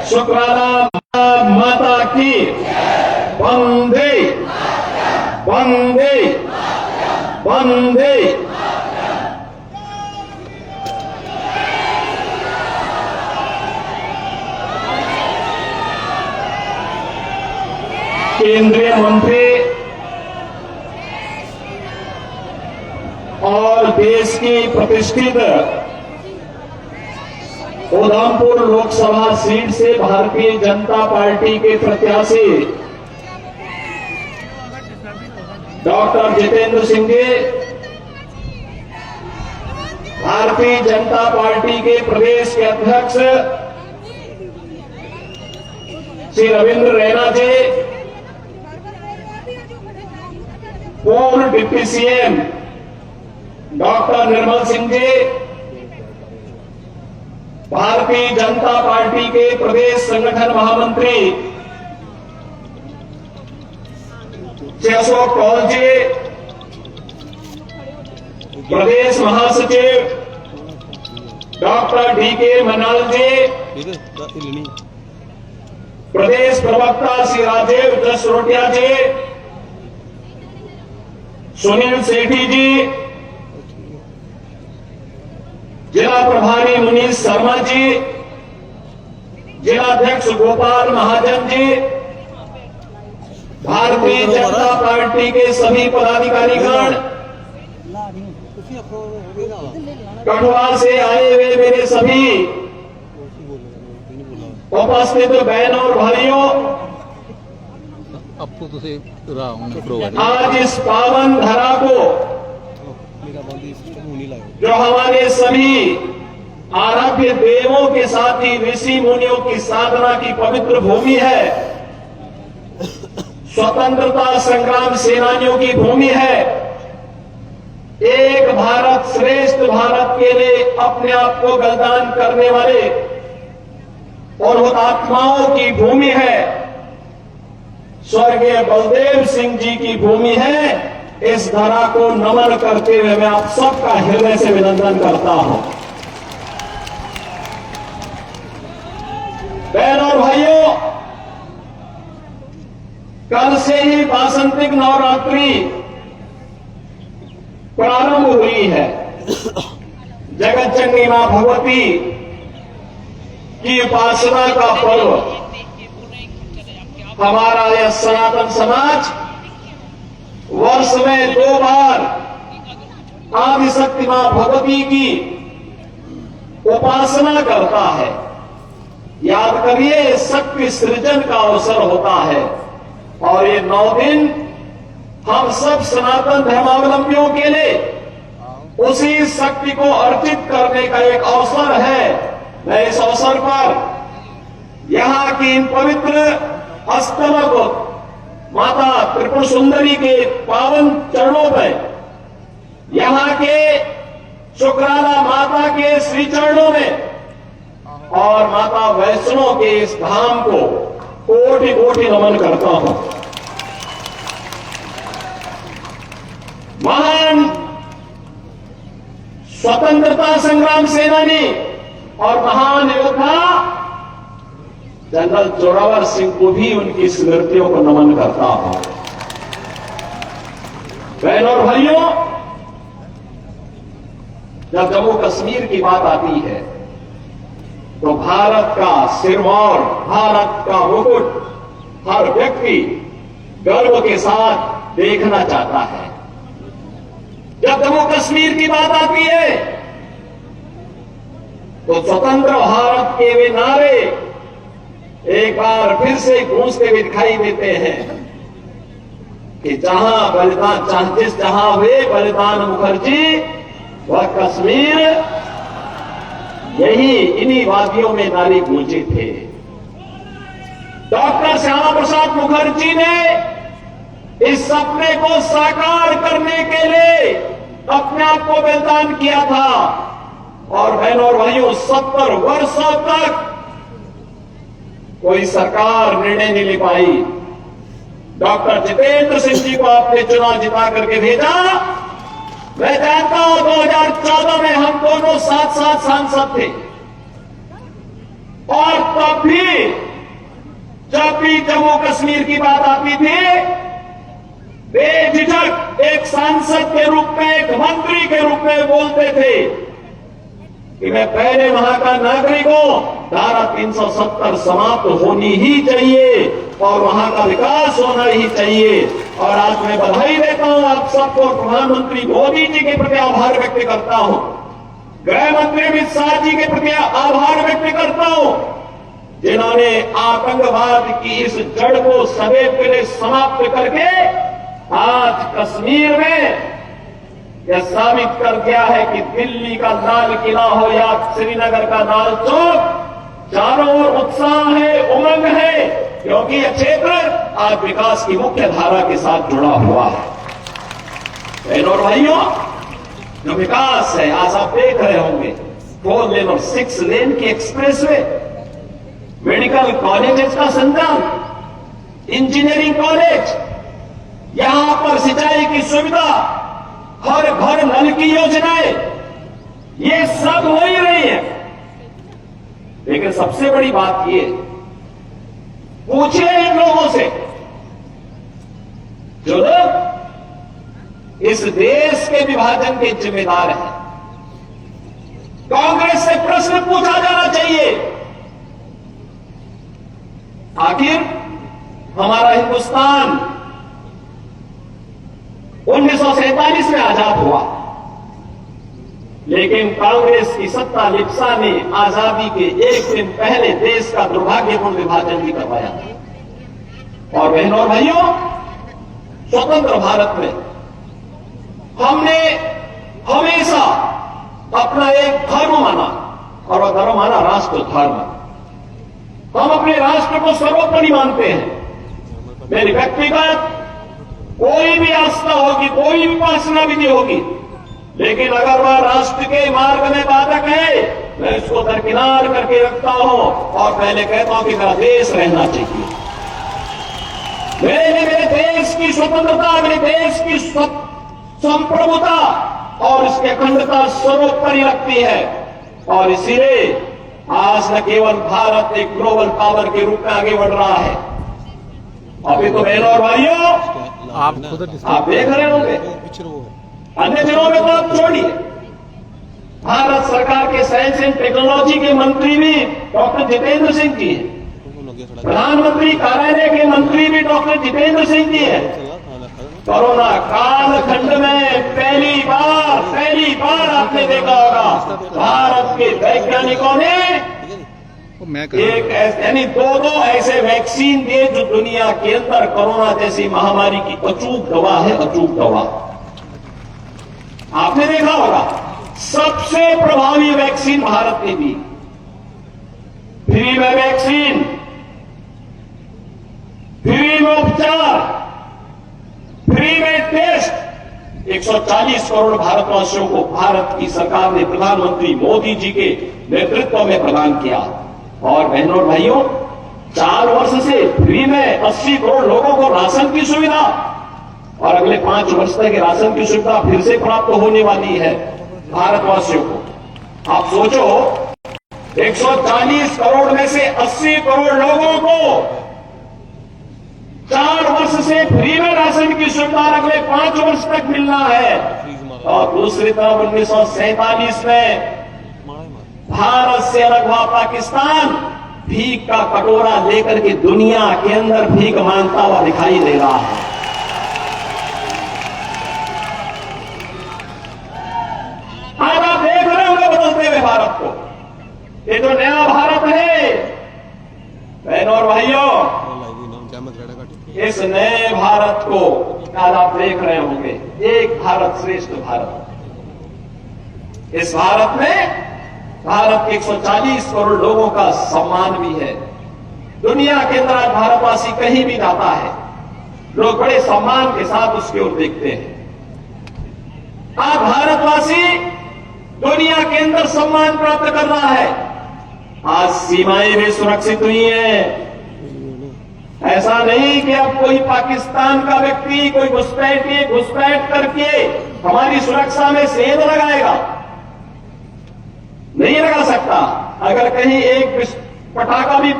शुक्राला माता की वंदे वंदे वंदे। केंद्रीय मंत्री और देश की प्रतिष्ठित उधमपुर लोकसभा सीट से भारतीय जनता पार्टी के प्रत्याशी डॉक्टर जितेंद्र सिंह जी, भारतीय जनता पार्टी के प्रदेश के अध्यक्ष श्री रविंद्र रैना जी, पूर्व deputy CM doctor Nirmal Singh ji, Bharatiya Janata party के प्रदेश संगठन महामंत्री श्री अशोक कौल जी, प्रदेश महासचिव डॉक्टर डीके मनाल जी, प्रदेश प्रवक्ता श्री राजीव जसरोटिया जी, सुनील सेठी जी, जिला प्रभारी मुनीश शर्मा जी, जिलाध्यक्ष गोपाल महाजन जी, भारतीय जनता पार्टी के सभी पदाधिकारीगण, कठुआ से आए हुए मेरे सभी उपस्थित बहनों और भाइयों, आज इस पावन धरा को जो हमारे सभी आराध्य देवों के साथ ही ऋषि मुनियों की साधना की पवित्र भूमि है, स्वतंत्रता संग्राम सेनानियों की भूमि है, एक भारत श्रेष्ठ भारत के लिए अपने आप को बलिदान करने वाले और हुतात्माओं की भूमि है, स्वर्गीय बलदेव सिंह जी की भूमि है। इस धरा को नमन करते हुए मैं आप सबका हृदय से अभिनंदन करता हूं। बहनों और भाइयों, कल से ही वासंतिक नवरात्रि प्रारंभ हुई है। जगत जननी मां भगवती की उपासना का पर्व हमारा यह सनातन समाज वर्ष में 2 बार आदिशक्ति मां भगवती की उपासना करता है। याद करिए, शक्ति सृजन का अवसर होता है और ये 9 दिन हम सब सनातन धर्मावलंबियों के लिए उसी शक्ति को अर्पित करने का एक अवसर है। मैं इस अवसर पर यहां की इन पवित्र स्थलों को माता त्रिपुर सुंदरी के पावन चरणों में, यहां के शुक्राला माता के श्री चरणों में और माता वैष्णो के इस धाम को कोटि कोटि नमन करता हूं। महान स्वतंत्रता संग्राम सेनानी और महान योद्धा जनरल जोरावर सिंह को भी उनकी स्मृतियों को नमन करता हूं। बहनों और भाइयों, जब जम्मू कश्मीर की बात आती है तो भारत का सिरमौर, भारत का मुकुट हर व्यक्ति गर्व के साथ देखना चाहता है। जब जम्मू कश्मीर की बात आती है तो स्वतंत्र भारत के वे नारे एक बार फिर से गूंजते हुए दिखाई देते हैं कि जहां बलिदान, जहां वे बलिदान मुखर्जी वह कश्मीर, यही इन्हीं वादियों में नारे गूंजे थे। डॉक्टर श्यामा प्रसाद मुखर्जी ने इस सपने को साकार करने के लिए अपने आप को बलिदान किया था और बहनों और भाइयों, 70 वर्षों तक कोई सरकार निर्णय नहीं ले पाई। डॉक्टर जितेंद्र सिंह जी को आपने चुनाव जिता करके भेजा। मैं जानता हूं 2014 में हम दोनों साथ साथ सांसद थे। और तब भी जब भी जम्मू कश्मीर की बात आती थी, बेझिझक एक सांसद के रूप में, एक मंत्री के रूप में बोलते थे कि मैं पहले वहां का नागरिक हूं, धारा 370 समाप्त होनी ही चाहिए और वहां का विकास होना ही चाहिए। और आज मैं बधाई देता हूं आप सबको, प्रधानमंत्री मोदी जी के प्रति आभार व्यक्त करता हूं, गृह मंत्री अमित शाह जी के प्रति आभार व्यक्त करता हूं, जिन्होंने आतंकवाद की इस जड़ को सदैव के लिए समाप्त करके आज कश्मीर में यह साबित कर दिया है कि दिल्ली का लाल किला हो या श्रीनगर का लाल चौक, चारों ओर उत्साह है, उमंग है, क्योंकि यह क्षेत्र आज विकास की मुख्य धारा के साथ जुड़ा हुआ है। बहनों और भाइयों, जो विकास है आज आप देख रहे होंगे, 4 लेन और 6 लेन की एक्सप्रेसवे, मेडिकल कॉलेजेस का संचालन, इंजीनियरिंग कॉलेज, यहां पर सिंचाई की सुविधा, हर घर नल की योजनाएं, ये सब हो ही रही है। लेकिन सबसे बड़ी बात ये, पूछिए इन लोगों से जो लोग इस देश के विभाजन के जिम्मेदार हैं, कांग्रेस से प्रश्न पूछा जाना चाहिए, आखिर हमारा हिंदुस्तान 1947 में आजाद हुआ, लेकिन कांग्रेस की सत्ता लिप्सा ने आजादी के एक दिन पहले देश का दुर्भाग्यपूर्ण विभाजन भी करवाया। और बहनों और भाइयों, स्वतंत्र भारत में हमने हमेशा अपना एक धर्म माना, और वह धर्म माना राष्ट्र धर्म। हम अपने राष्ट्र को सर्वोपरि मानते हैं। मेरी व्यक्तिगत कोई भी आस्था होगी, कोई भी उपासना विधि होगी, लेकिन अगर वह राष्ट्र के मार्ग में बाधक है, मैं इसको दरकिनार करके रखता हूं और पहले कहता हूं कि मेरा देश रहना चाहिए। मेरे देश की स्वतंत्रता, मेरे देश की संप्रभुता और इसकी अखंडता सर्वोपरि रखती है। और इसीलिए आज न केवल भारत एक ग्लोबल पावर के रूप में आगे बढ़ रहा है, अभी तो बहनों और भाइयों आप देख रहे होंगे, अन्य दिनों में तो आप छोड़िए, भारत सरकार के साइंस एंड टेक्नोलॉजी के मंत्री भी डॉक्टर जितेंद्र सिंह जी हैं, प्रधानमंत्री कार्यालय के मंत्री भी डॉक्टर जितेंद्र सिंह जी हैं। कोरोना कालखंड में पहली बार आपने देखा होगा, भारत के वैज्ञानिकों ने एक यानी दो ऐसे वैक्सीन दिए जो दुनिया के अंदर कोरोना जैसी महामारी की अचूक दवा है, अचूक दवा। आपने देखा होगा, सबसे प्रभावी वैक्सीन भारत ने दी, फ्री में वैक्सीन, फ्री में उपचार, फ्री में टेस्ट, 140 करोड़ भारतवासियों को भारत की सरकार ने प्रधानमंत्री मोदी जी के नेतृत्व में प्रदान किया। और बहनों और भाइयों, 4 वर्ष से फ्री में 80 करोड़ लोगों को राशन की सुविधा, और अगले 5 वर्ष तक राशन की सुविधा फिर से प्राप्त होने वाली है भारतवासियों को। आप सोचो, 140 करोड़ में से 80 करोड़ लोगों को 4 वर्ष से फ्री में राशन की सुविधा अगले 5 वर्ष तक मिलना है। और दूसरी तरफ 1947 में भारत से अलग हुआ पाकिस्तान भीख का कटोरा लेकर के दुनिया के अंदर भीख मांगता हुआ दिखाई दे रहा है। आज आप देख रहे होंगे बदलते हुए भारत को, ये जो नया भारत है, बहनों और भाइयों, इस नए भारत को आज आप देख रहे होंगे, एक भारत श्रेष्ठ भारत। इस भारत में भारत के 140 करोड़ लोगों का सम्मान भी है। दुनिया के अंदर आज भारतवासी कहीं भी जाता है, लोग बड़े सम्मान के साथ उसकी ओर देखते हैं। आज भारतवासी दुनिया के अंदर सम्मान प्राप्त कर रहा है। आज सीमाएं भी सुरक्षित हुई हैं। ऐसा नहीं कि अब कोई पाकिस्तान का व्यक्ति, कोई घुसपैठ करके हमारी सुरक्षा में सेंध लगाएगा, नहीं लगा सकता। अगर कहीं एक पटाखा भी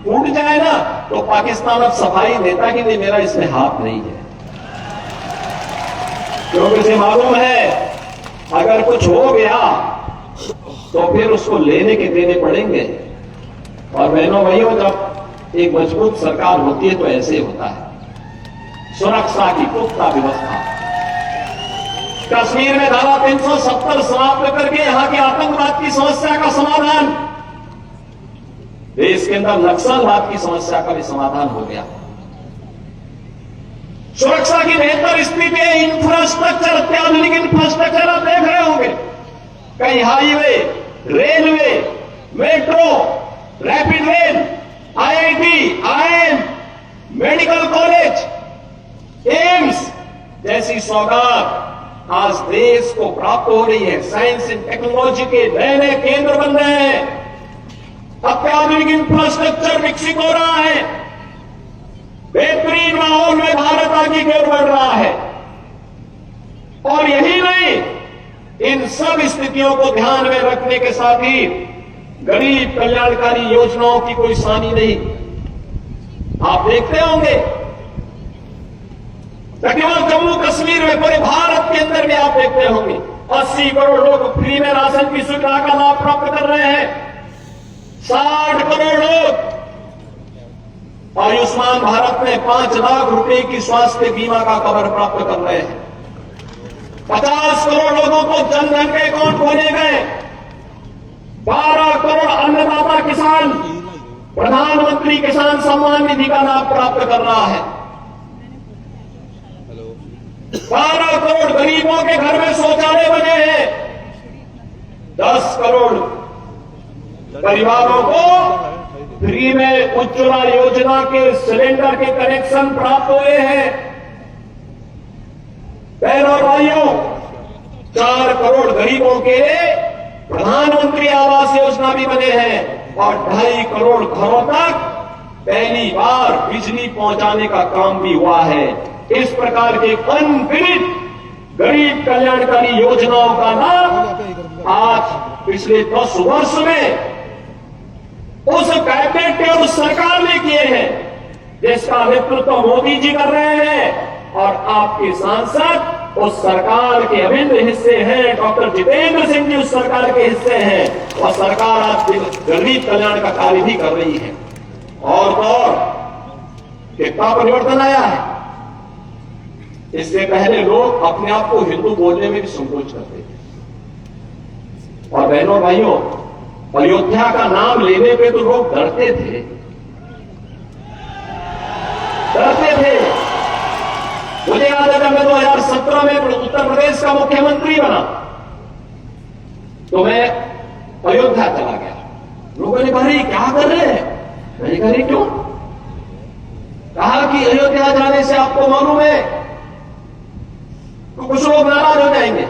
फूट जाए ना तो पाकिस्तान अब सफाई देता कि नहीं मेरा इसमें हाथ नहीं है, क्योंकि उसे मालूम है अगर कुछ हो गया तो फिर उसको लेने के देने पड़ेंगे। और बहनों भाइयों, जब एक मजबूत सरकार होती है तो ऐसे होता है। सुरक्षा की पुख्ता व्यवस्था, कश्मीर में धारा 370 समाप्त करके यहां की आतंकवाद की समस्या का समाधान, देश के अंदर नक्सलवाद की समस्या का भी समाधान हो गया। सुरक्षा की बेहतर स्थिति है, इंफ्रास्ट्रक्चर, अत्याधुनिक इंफ्रास्ट्रक्चर आप देख रहे होंगे, कहीं highway, railway, metro, rapid rail, IIT, IIM, medical college, AIIMS जैसी सौगात आज देश को प्राप्त हो रही है। साइंस एंड टेक्नोलॉजी के नए नए केंद्र बन रहे हैं, अत्याधुनिक इंफ्रास्ट्रक्चर विकसित हो रहा है, बेहतरीन माहौल में भारत आगे की ओर बढ़ रहा है। और यही नहीं, इन सब स्थितियों को ध्यान में रखने के साथ ही गरीब कल्याणकारी योजनाओं की कोई सानी नहीं। आप देखते होंगे न केवल जम्मू कश्मीर में, पूरे भारत के अंदर भी आप देखते होंगे 80 करोड़ लोग फ्री में राशन की सुविधा का लाभ प्राप्त कर रहे हैं, 60 करोड़ लोग आयुष्मान भारत में 5 लाख रुपए की स्वास्थ्य बीमा का कवर प्राप्त कर रहे हैं, 50 करोड़ लोगों को जनधन के अकाउंट खोले गए, 12 करोड़ अन्नदाता किसान प्रधानमंत्री किसान सम्मान निधि का लाभ प्राप्त कर रहा है, 12 करोड़ गरीबों के घर में शौचालय बने हैं, 10 करोड़ परिवारों को फ्री में उज्ज्वला योजना के सिलेंडर के कनेक्शन प्राप्त हुए हैं। बहनों और भाइयों, 4 करोड़ गरीबों के प्रधानमंत्री आवास योजना भी बने हैं और 2.5 करोड़ घरों तक पहली बार बिजली पहुंचाने का काम भी हुआ है। इस प्रकार के अनगिनत गरीब कल्याणकारी योजनाओं का लाभ आज पिछले 10 वर्ष में उस कैबिनेट ने और उस सरकार ने किए हैं, जिसका नेतृत्व मोदी जी कर रहे हैं और आपके सांसद उस सरकार के अभिन्न हिस्से हैं। डॉक्टर जितेंद्र सिंह जी उस सरकार के हिस्से हैं और सरकार आज गरीब कल्याण का कार्य भी कर रही है। और कितना परिवर्तन आया है। इससे पहले लोग अपने आप को हिंदू बोलने में भी संकोच करते थे। और बहनों भाइयों, अयोध्या का नाम लेने पे तो लोग डरते थे। मुझे याद है जब मैं 2017 में उत्तर प्रदेश का मुख्यमंत्री बना तो मैं अयोध्या चला गया। लोगों ने कहा क्या कर रहे हैं? मैंने कहा क्यों? कहा कि अयोध्या जाने से आपको मालूम है तो कुछ लोग नाराज हो जाएंगे।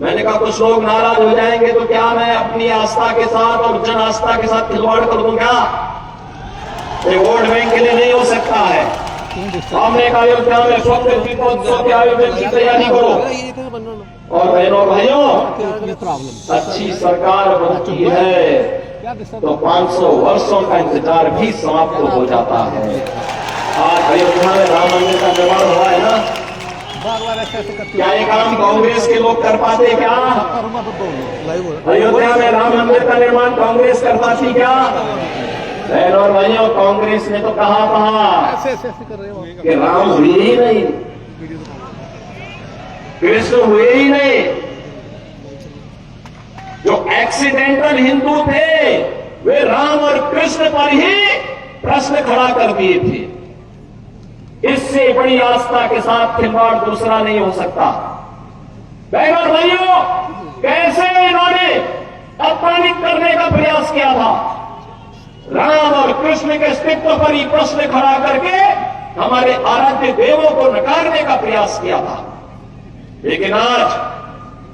मैंने कहा कुछ लोग नाराज हो जाएंगे तो क्या मैं अपनी आस्था के साथ और जन आस्था के साथ खिलवाड़ कर दूं क्या? ये वोट बैंक के लिए नहीं हो सकता है। हमने कहा अयोध्या में स्वच्छ दीपोत्सव के आयोजन की तैयारी करो। और बहनों भाइयों, अच्छी सरकार बनती है तो 500 वर्षों का इंतजार भी समाप्त हो जाता है। आज अयोध्या में राम मंदिर का निर्माण हुआ है ना, क्या ये काम कांग्रेस के लोग कर पाते क्या? अयोध्या में राम मंदिर का निर्माण कांग्रेस कर पाती क्या? बहनों और भाइयों, कांग्रेस ने तो कहा कि राम हुए ही नहीं, कृष्ण हुए ही नहीं। जो एक्सीडेंटल हिंदू थे वे राम और कृष्ण पर ही प्रश्न खड़ा कर दिए थे। इससे बड़ी आस्था के साथ खिलवाड़ दूसरा नहीं हो सकता। बहनों और भाइयों, कैसे इन्होंने अपमानित करने का प्रयास किया था। राम और कृष्ण के अस्तित्व पर ही प्रश्न खड़ा करके हमारे आराध्य देवों को नकारने का प्रयास किया था। लेकिन आज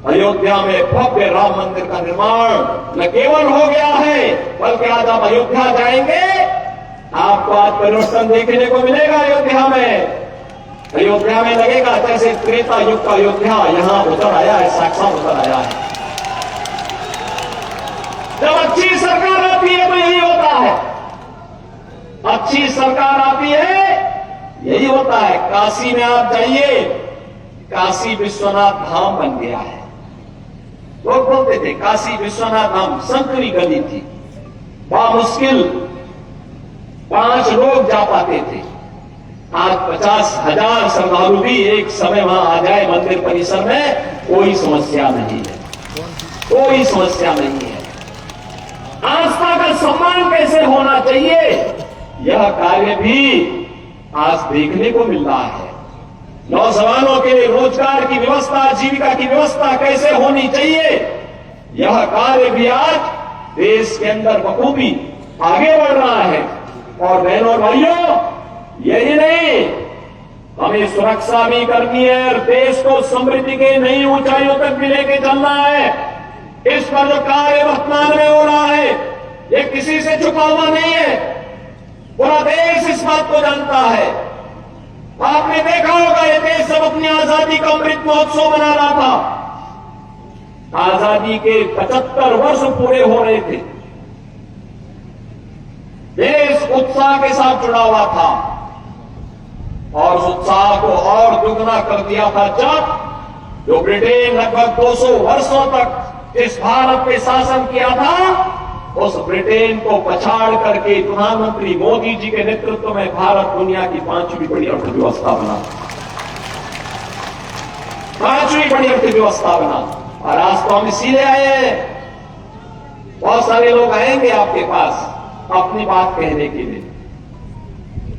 अयोध्या में भव्य राम मंदिर का निर्माण न केवल हो गया है, बल्कि आज आप अयोध्या जाएंगे, आपको आज परिवर्तन देखने को मिलेगा। अयोध्या में लगेगा जैसे त्रेता युग का अयोध्या यहां उतर आया है, साक्षात उतर आया है। जब अच्छी सरकार आती है तो यही होता है, अच्छी सरकार आती है यही होता है। काशी में आप जाइए, काशी विश्वनाथ धाम बन गया है। लोग बोलते थे काशी विश्वनाथ धाम संकरी गली थी, मुश्किल 5 लोग जा पाते थे। आज 50,000 श्रद्धालु भी एक समय वहां आ जाए मंदिर परिसर में, कोई समस्या नहीं है, कोई समस्या नहीं है। आस्था का सम्मान कैसे होना चाहिए, यह कार्य भी आज देखने को मिल रहा है। नौजवानों के रोजगार की व्यवस्था, जीविका की व्यवस्था कैसे होनी चाहिए, यह कार्य भी आज देश के अंदर बखूबी आगे बढ़ रहा है। और बहनों और भाइयों, यही नहीं, हमें सुरक्षा भी करनी है और देश को समृद्धि के नई ऊंचाइयों तक भी लेके चलना है। इस पर जो कार्य वर्तमान में हो रहा है, ये किसी से छुपा हुआ नहीं है, पूरा देश इस बात को जानता है। आपने देखा होगा, ये देश जब अपनी आजादी का अमृत महोत्सव मना रहा था, आजादी के 75 वर्ष पूरे हो रहे थे, देश उत्साह के साथ जुड़ा हुआ था और उस उत्साह को और दुगना कर दिया था जब जो ब्रिटेन लगभग 200 वर्षों तक इस भारत पे शासन किया था, उस ब्रिटेन को पछाड़ करके प्रधानमंत्री मोदी जी के नेतृत्व में भारत दुनिया की 5वीं बड़ी अर्थव्यवस्था बना, 5वीं बड़ी अर्थव्यवस्था बना। और आज तो हम इसीलिए आए हैं, बहुत सारे लोग आएंगे आपके पास अपनी बात कहने के लिए,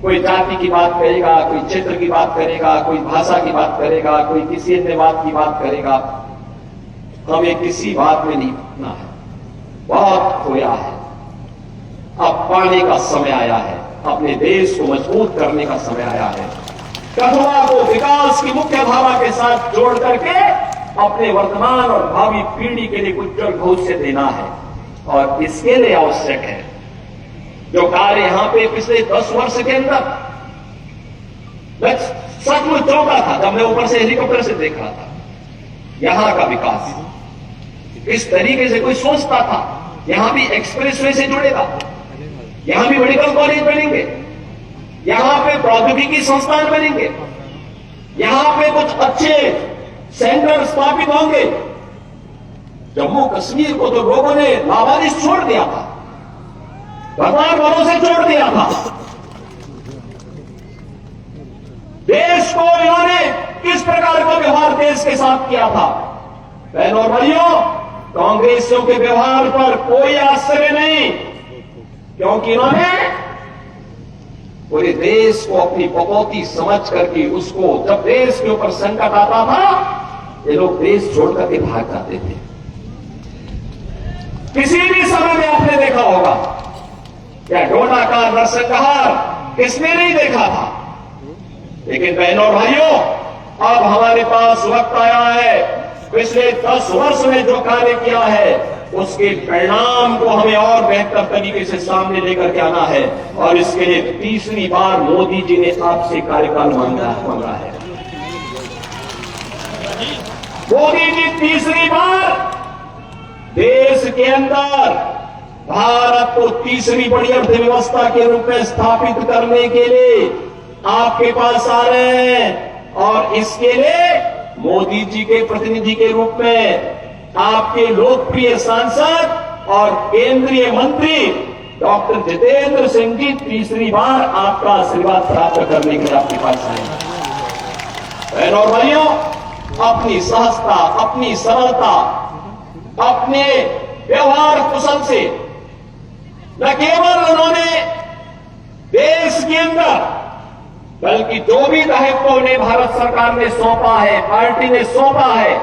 कोई जाति की बात करेगा, कोई क्षेत्र की बात करेगा, कोई भाषा की बात करेगा, कोई किसी अन्य बात की बात करेगा। हमें किसी बात में नहीं पड़ना है, बहुत खोया है, अब पाने का समय आया है, अपने देश को मजबूत करने का समय आया है। कठुआ को विकास की मुख्य धारा के साथ जोड़ करके अपने वर्तमान और भावी पीढ़ी के लिए उज्जवल भविष्य देना है। और इसके लिए आवश्यक है जो कार्य यहां पे पिछले 10 वर्ष के अंदर मैं सचमुच चौंका था जब मैं ऊपर से हेलीकॉप्टर से देख रहा था। यहां का विकास इस तरीके से कोई सोचता था, यहां भी एक्सप्रेसवे से जुड़ेगा, यहां भी मेडिकल कॉलेज बनेंगे, यहां पे प्रौद्योगिकी संस्थान बनेंगे, यहां पे कुछ अच्छे सेंटर स्थापित होंगे। जम्मू कश्मीर को तो लोगों ने लावारिस छोड़ दिया था, भगवान भरोसे छोड़ दिया था। देश को इन्होंने किस प्रकार का व्यवहार देश के साथ किया था। बहनों और भाइयों, कांग्रेसियों के व्यवहार पर कोई आश्चर्य नहीं, क्योंकि इन्होंने पूरे देश को अपनी बकौती समझ करके उसको, जब देश के ऊपर संकट आता था, ये लोग देश छोड़ करके भाग जाते थे। किसी भी समय में आपने देखा होगा, क्या डोडा का नरसंहार किसने नहीं देखा था। लेकिन बहनों और भाइयों, अब हमारे पास वक्त आया है, पिछले 10 वर्ष में जो कार्य किया है उसके परिणाम को हमें और बेहतर तरीके से सामने लेकर के आना है। और इसके लिए तीसरी बार मोदी जी ने आपसे कार्यकाल मांगा है। मोदी जी तीसरी बार देश के अंदर भारत को तीसरी बड़ी अर्थव्यवस्था के रूप में स्थापित करने के लिए आपके पास आ रहे हैं। और इसके लिए मोदी जी के प्रतिनिधि के रूप में आपके लोकप्रिय सांसद और केंद्रीय मंत्री डॉक्टर जितेंद्र सिंह जी तीसरी बार आपका आशीर्वाद प्राप्त करने के लिए आपके पास आए। बहनों और भाइयों, अपनी सहजता, अपनी सरलता, अपने व्यवहार कुशल से न केवल उन्होंने देश के अंदर, बल्कि जो भी दायित्व उन्हें भारत सरकार ने सौंपा है, पार्टी ने सौंपा है,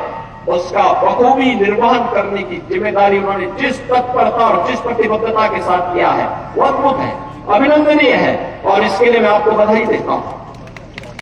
उसका बखूबी निर्वहन करने की जिम्मेदारी उन्होंने जिस तत्परता और जिस प्रतिबद्धता के साथ किया है वो अद्भुत है, अभिनंदनीय है। और इसके लिए मैं आपको बधाई देता हूं।